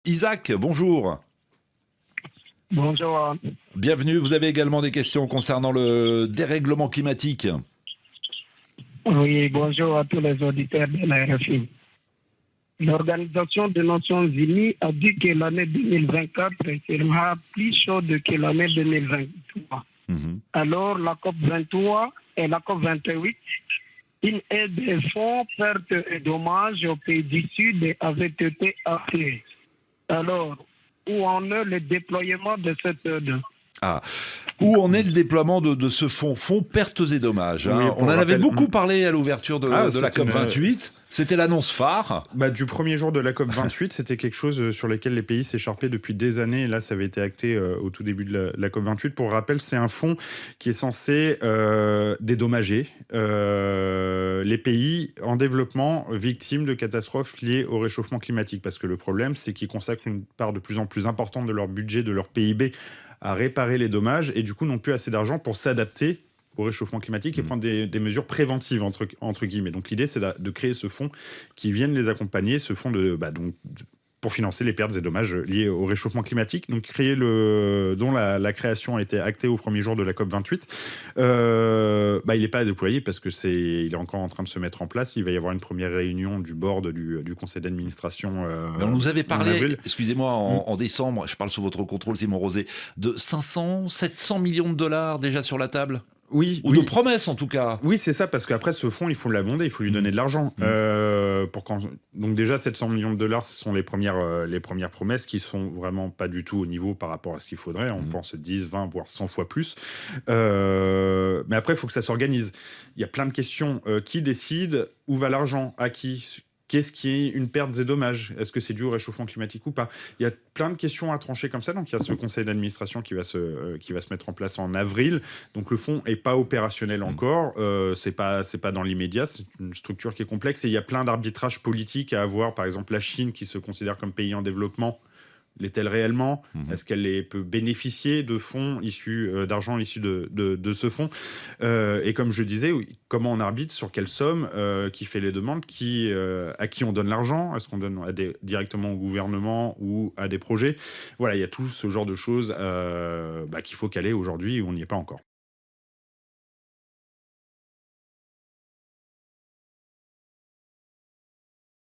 Isaac, bonjour. Bonjour. Bienvenue. Vous avez également des questions concernant le dérèglement climatique. Oui, bonjour à tous les auditeurs de la RFI. L'Organisation des Nations Unies a dit que l'année 2024 sera plus chaude que l'année 2023. Alors, la COP23 et la COP28, une aide des fonds pertes et dommages aux pays du Sud avait été appuyée. Alors, où en est le déploiement de cette aide? Où en est le déploiement de ce fonds pertes et dommages, hein? Oui, On en avait beaucoup parlé à l'ouverture de la COP28. C'était l'annonce phare. Du premier jour de la COP28, c'était quelque chose sur lequel les pays s'écharpaient depuis des années. Et là, ça avait été acté au tout début de la COP28. Pour rappel, c'est un fonds qui est censé dédommager les pays en développement victimes de catastrophes liées au réchauffement climatique. Parce que le problème, c'est qu'ils consacrent une part de plus en plus importante de leur budget, de leur PIB, à réparer les dommages et du coup n'ont plus assez d'argent pour s'adapter au réchauffement climatique et prendre des mesures préventives entre guillemets. Donc l'idée c'est de créer ce fonds qui vienne les accompagner, ce fonds pour financer les pertes et dommages liés au réchauffement climatique. Donc dont la création a été actée au premier jour de la COP28. Il n'est pas déployé parce que il est encore en train de se mettre en place. Il va y avoir une première réunion du board du conseil d'administration. On nous avait parlé, excusez-moi, en décembre, je parle sous votre contrôle, Simon Rosé, de 500, 700 millions de dollars déjà sur la table. Oui, de promesses en tout cas. Oui, c'est ça, parce qu'après ce fonds, il faut l'abonder, il faut lui donner de l'argent. Donc déjà, 700 millions de dollars, ce sont les premières promesses qui sont vraiment pas du tout au niveau par rapport à ce qu'il faudrait. On pense 10, 20, voire 100 fois plus. Mais après, il faut que ça s'organise. Il y a plein de questions. Qui décide? Où va l'argent? À qui? Qu'est-ce qui est une perte et dommages? Est-ce que c'est dû au réchauffement climatique ou pas? Il y a plein de questions à trancher comme ça. Donc, il y a ce conseil d'administration qui va se mettre en place en avril. Donc, le fonds n'est pas opérationnel encore. C'est pas dans l'immédiat. C'est une structure qui est complexe. Et il y a plein d'arbitrages politiques à avoir. Par exemple, la Chine, qui se considère comme pays en développement, l'est-elle réellement? Est-ce qu'elle peut bénéficier de fonds d'argent issus de ce fonds? Et comme je disais, comment on arbitre, sur quelle somme, qui fait les demandes, à qui on donne l'argent? Est-ce qu'on donne directement au gouvernement ou à des projets? Voilà, il y a tout ce genre de choses qu'il faut caler aujourd'hui, où on n'y est pas encore.